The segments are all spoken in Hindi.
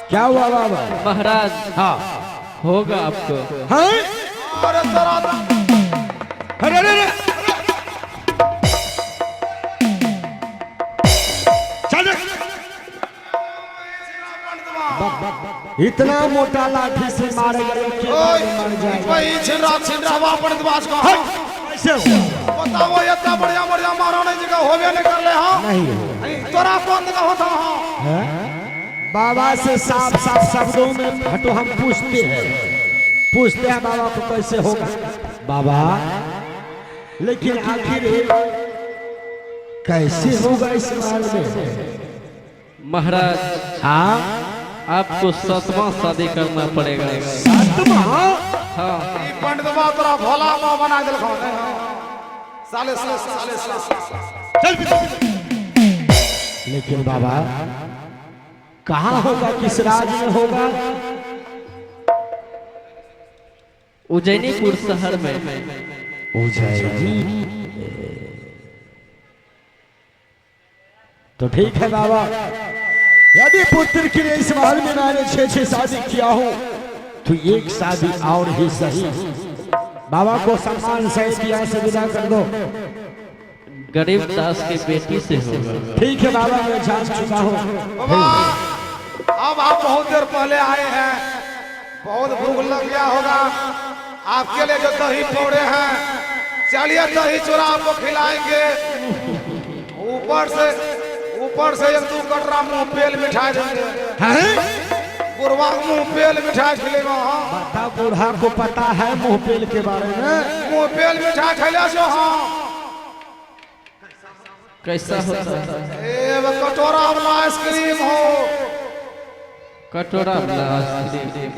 क्या हुआ बाबा? महाराज हाँ होगा आपको। हाँ अरे सरा अरे अरे अरे चल इतना मोटा लाठी से मारेगा कि मर जाएगा। वही छिंडरा पंडित बास का कैसे हुआ? बताओ इतना बढ़िया बढ़िया मारो नहीं जगह होबे नहीं कर ले हाँ नहीं तोरा कौन का होता हाँ है? बाबा से साफ साफ शब्दों में हटो हम पूछते हैं बाबा को कैसे होगा बाबा, लेकिन आखिर कैसे होगा इस माल में? महाराज हाँ आपको 7वां शादी करना पड़ेगा। 7वां? हाँ पंडित बाबा तोरा भोला माँ बना दिल साले साले साले चल लेकिन बाबा कहाँ होगा, किस राज्य में होगा? उज्जैनीपुर शहर में। उज्जैनी। तो ठीक है बाबा, यदि पुत्र के लिए इस महल में मैंने 6 शादी किया हूँ तो एक शादी और ही सही। बाबा को सम्मान सहित यहाँ से विदा कर दो। गरीब दास की बेटी से होगा। ठीक है बाबा, मैं जान चुका हूँ। अब आप बहुत देर पहले आए हैं, बहुत भूख लग गया होगा, आपके लिए जो दही फोड़े हैं, चलिए दही चूरा आपको खिलाएंगे। ऊपर से 1-2 कटरा मुंह पेल मिठाई देंगे। बुढ़वा मुंह पेल मिठाई खिलेगा। बता, बूढ़ा को पता है मुंह पेल के बारे में? मुंह पेल मिठाई खिला जो हाँ कैसा होता है? कटोरा वाला आइसक्रीम हो, कटोरा वाला आइसक्रीम।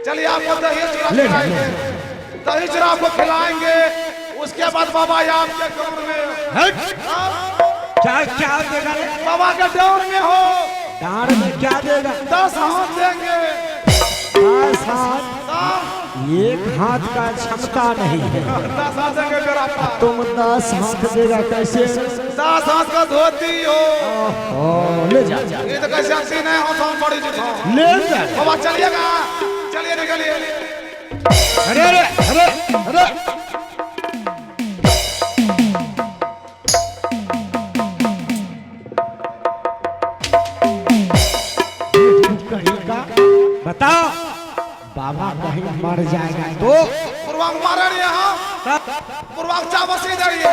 चलिए आपको दही चूरा खिलाएंगे, दही चूरा आपको खिलाएंगे। उसके बाद बाबा आपके कमर में क्या क्या देगा? बाबा के डांड में हो, डांड में क्या देगा? 10 हाथ देंगे। 10 हाथ? एक हाथ का क्षमता नहीं है। 10 हाथ देंगे मेरा। तुम 10 हाथ देगा कैसे? 10 हाथ का धोती हो। ले जा ये तो कैसे अच्छी नहीं हो तो बड़ी जी ले जा बाबा। चलिएगा, चलिए निकलिए। अरे अरे अरे अरे बताओ, बाबा कहीं मर जाएगा तो? पूर्वांग मारे नहीं यहाँ, पूर्वांग चावसी जाइए।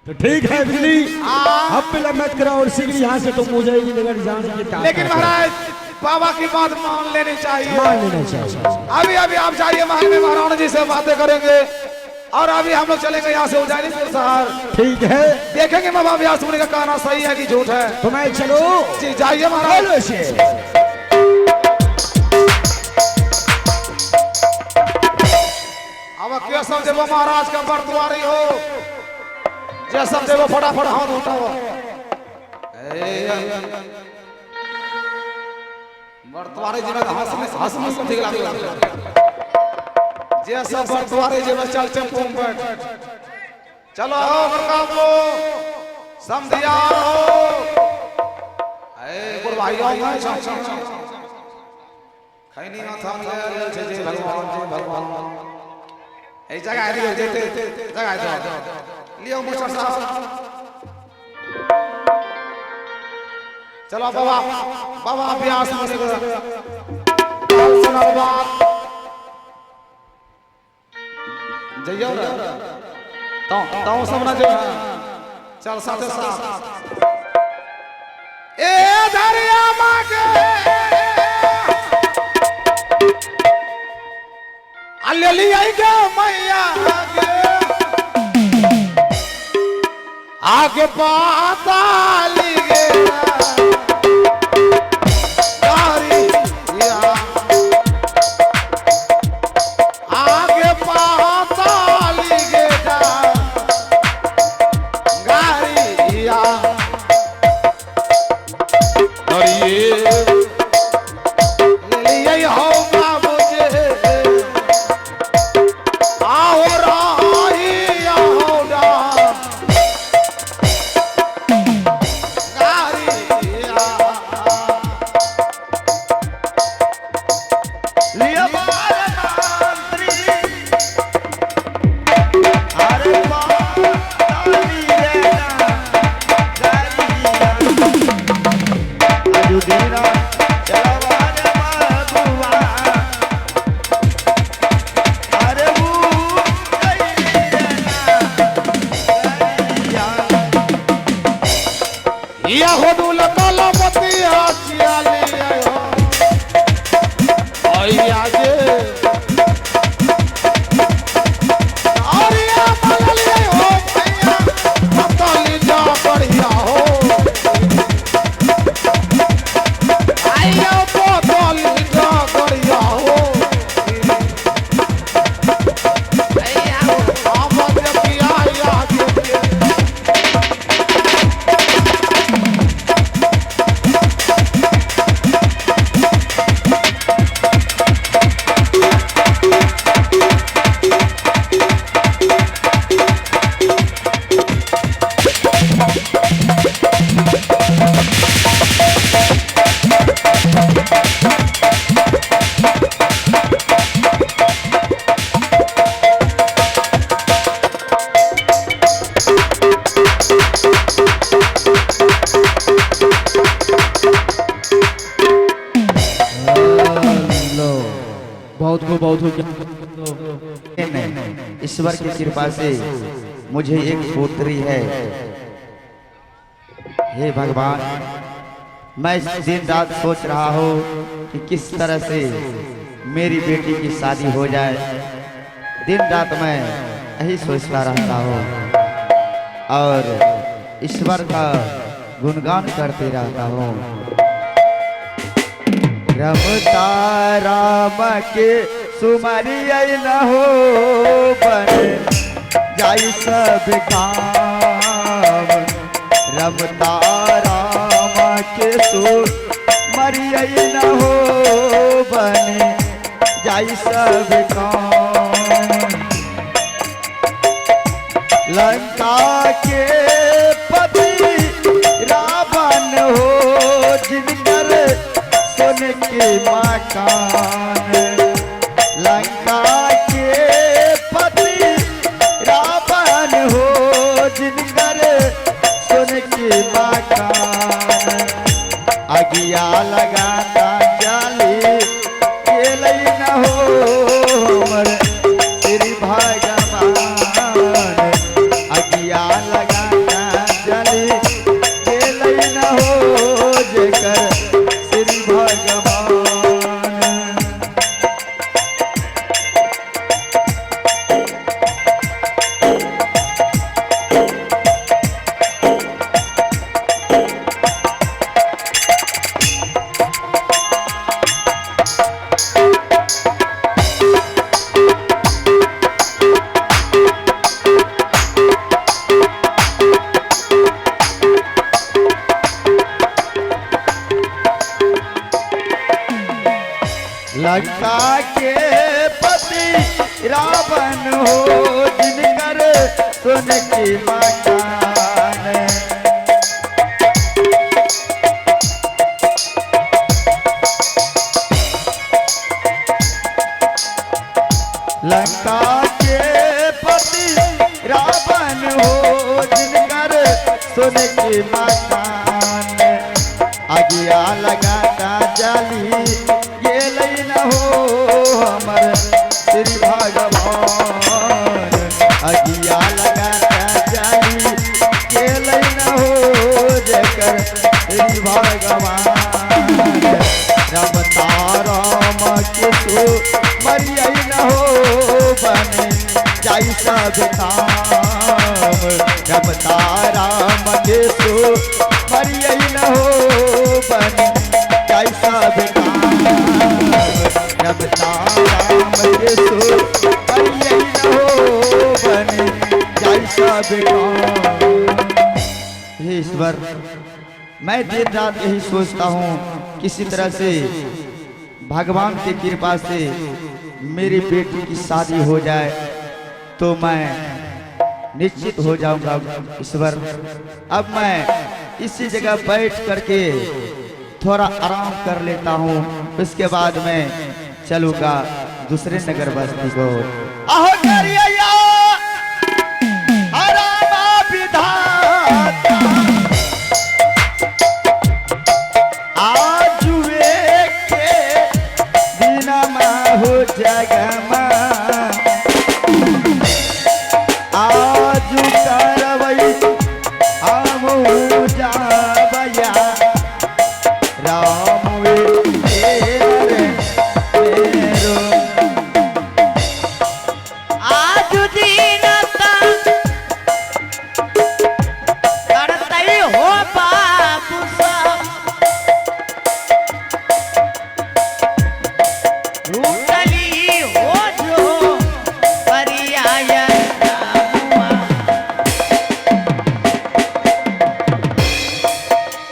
तो ठीक है बिजली, अब विलंब मत करो और शीघ्र यहाँ से तो मुझे ही नगर जाने की। लेकिन महाराज बाबा की बात मान लेनी चाहिए। मान लेना चाहिए। अभी अभी आप जाइए महल में, महाराणा जी से बातें करेंगे और अभी हम लोग चलेंगे यहाँ से उज्जैनीपुर शहर। ठीक है, देखेंगे बाबा व्यास मुनि का कहना सही है कि झूठ है। तो मैं चलो जी जाइए महाराज। अब क्या समझे महाराज का बरतवारी हो, जे समझे वो फटाफट हाथ उठाओ। बरतवारी जी में हंस ठीक लगा। जे सब बरतवारी जी में चल टेम्पो में बैठ। चलो हो बड़का को समझिया हो। ए गुरु भाई आओ खैनी हाथ हम ले छे भगवान ए जगह आ दियो देते जगह आ लियो मोटर साहब। चलो बाबा, बाबा अभ्यास में सुना बात जइयो रे तो सब ना जो चल साथे साथ ए धरिया मां के अल्ली आई के मैया के आगे पाताली गे चलू दीना चला वारे मधुआ अरे वो या हो दुल कलमती आसियाली आयो आइया जे आरिया मलली हो भैया मतली जा बढ़िया हो आइया बोतली जा बढ़िया हो भैया हम जब आया के बहुत हो ईश्वर की कृपा से मुझे एक पुत्री है। हे भगवान, मैं दिन रात सोच रहा हूँ कि किस तरह से मेरी बेटी की शादी हो जाए। दिन रात मैं यही सोचता रहता हूँ और ईश्वर का गुणगान करते रहता हूँ। रमता राम के सुमरी न हो बन जाई सब काम। रमता राम के सुमरी न हो बन जाई सब काम। लंका के पति रावण हो जिनकर सोने के मकान। लंका के पति रावण हो जिनकर सोने के मकान। अगिया लगाता जाली के लई न हो हमर श्री भगवान। अगिया लगाता जाली के लई न हो जेकर श्री भगवान। लंका के पति रावण हो जिनकर सोने की मकान। लंका के पति रावण हो जिनकर सोने की मकान। आगिया लगाता जाली ये लई न हो हमर श्री भगवान। अगिया लगाता जाली ये लई न हो जेकर श्री भगवान। रमता राम के सो मरिया न हो बने जाई सब काम। रमता राम के सो मरिया न हो बने जाई सब काम। रमता राम के सो मरिया न हो बने जाई सब काम। हे ईश्वर, मैं दिन रात यही सोचता हूँ किसी तरह से भगवान की कृपा से मेरी बेटी की शादी हो जाए तो मैं निश्चित हो जाऊंगा। ईश्वर, अब मैं इसी जगह बैठ करके थोड़ा आराम कर लेता हूँ, उसके बाद मैं चलूंगा दूसरे नगर बस्ती को। आहो करिया आराम विधाता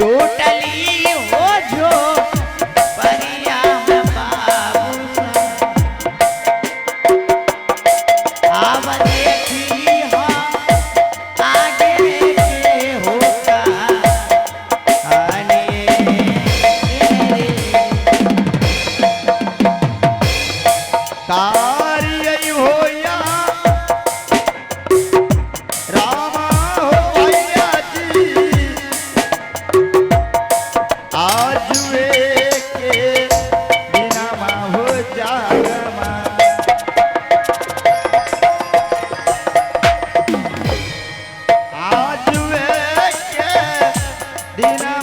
टोटली हो जो परिया बाबू अब देखी आगे के होगा आने कार्य होया रामा हो भैया जी आज वे के बिना हो जागमा आज वे के बिना